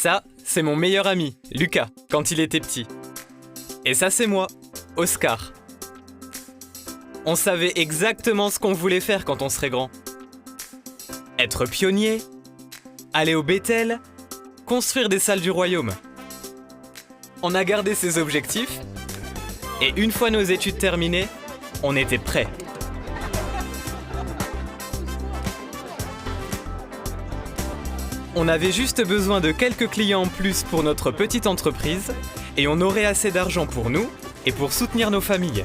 Ça, c'est mon meilleur ami, Lucas, quand il était petit. Et ça, c'est moi, Oscar. On savait exactement ce qu'on voulait faire quand on serait grand. Être pionnier, aller au Bethel, construire des salles du royaume. On a gardé ces objectifs, et une fois nos études terminées, on était prêts. On avait juste besoin de quelques clients en plus pour notre petite entreprise, et on aurait assez d'argent pour nous et pour soutenir nos familles.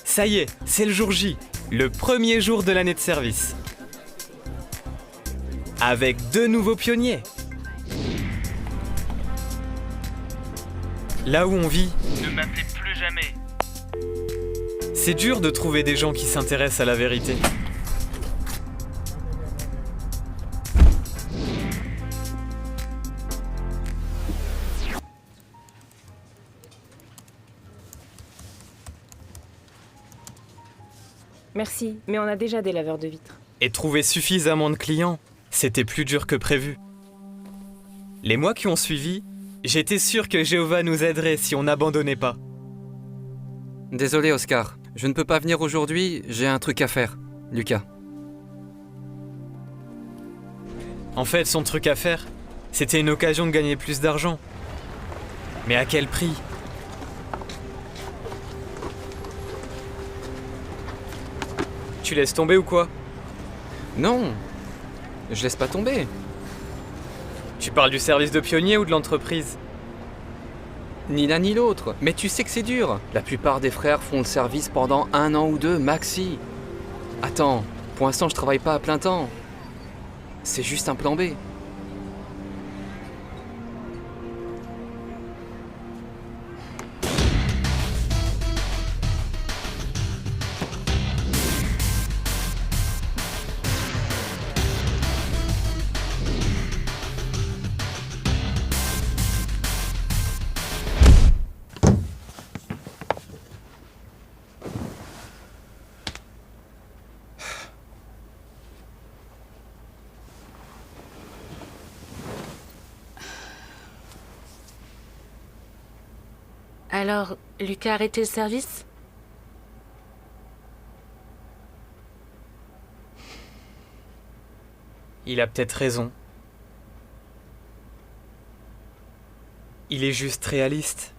Ça y est, c'est le jour J, le premier jour de l'année de service. Avec 2 nouveaux pionniers. Là où on vit, Ne m'appelez plus jamais. c'est dur de trouver des gens qui s'intéressent à la vérité. Merci, mais on a déjà des laveurs de vitres. Et trouver suffisamment de clients, c'était plus dur que prévu. Les mois qui ont suivi, j'étais sûr que Jéhovah nous aiderait si on n'abandonnait pas. Désolé Oscar, je ne peux pas venir aujourd'hui, j'ai un truc à faire. Lucas. En fait, son truc à faire, c'était une occasion de gagner plus d'argent. Mais à quel prix ? Tu laisses tomber ou quoi ? Non, je laisse pas tomber. Tu parles du service de pionnier ou de l'entreprise ? Ni l'un ni l'autre, mais tu sais que c'est dur. La plupart des frères font le service pendant 1 an ou 2, maxi. Attends, pour l'instant je travaille pas à plein temps. C'est juste un plan B. Alors, Lucas a arrêté le service ? Il a peut-être raison. Il est juste réaliste.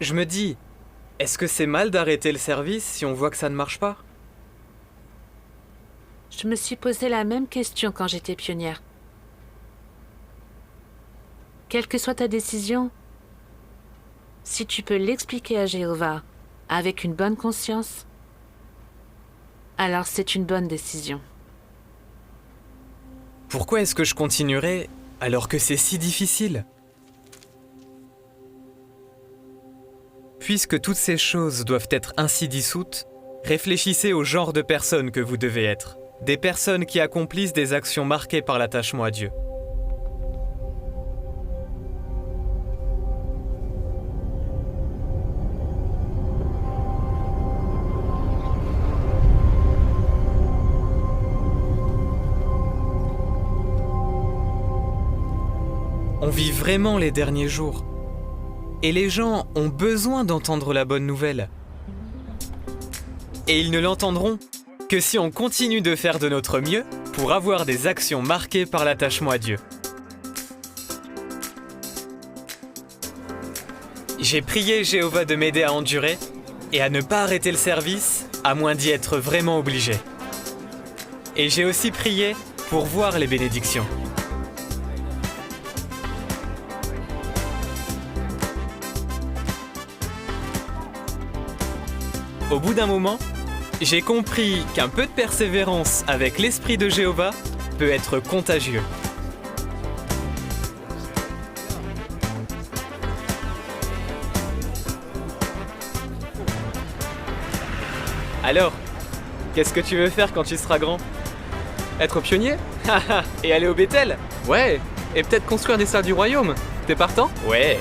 Je me dis, est-ce que c'est mal d'arrêter le service si on voit que ça ne marche pas ? Je me suis posé la même question quand j'étais pionnière. Quelle que soit ta décision, si tu peux l'expliquer à Jéhovah avec une bonne conscience, alors c'est une bonne décision. Pourquoi est-ce que je continuerai alors que c'est si difficile ? Puisque toutes ces choses doivent être ainsi dissoutes, réfléchissez au genre de personnes que vous devez être. Des personnes qui accomplissent des actions marquées par l'attachement à Dieu. On vit vraiment les derniers jours. Et les gens ont besoin d'entendre la bonne nouvelle. Et ils ne l'entendront que si on continue de faire de notre mieux pour avoir des actions marquées par l'attachement à Dieu. J'ai prié Jéhovah de m'aider à endurer et à ne pas arrêter le service à moins d'y être vraiment obligé. Et j'ai aussi prié pour voir les bénédictions. Au bout d'un moment, j'ai compris qu'un peu de persévérance avec l'Esprit de Jéhovah peut être contagieux. Alors, qu'est-ce que tu veux faire quand tu seras grand ? Être pionnier ? Et aller au Bethel ? Ouais, et peut-être construire des salles du royaume. T'es partant ? Ouais,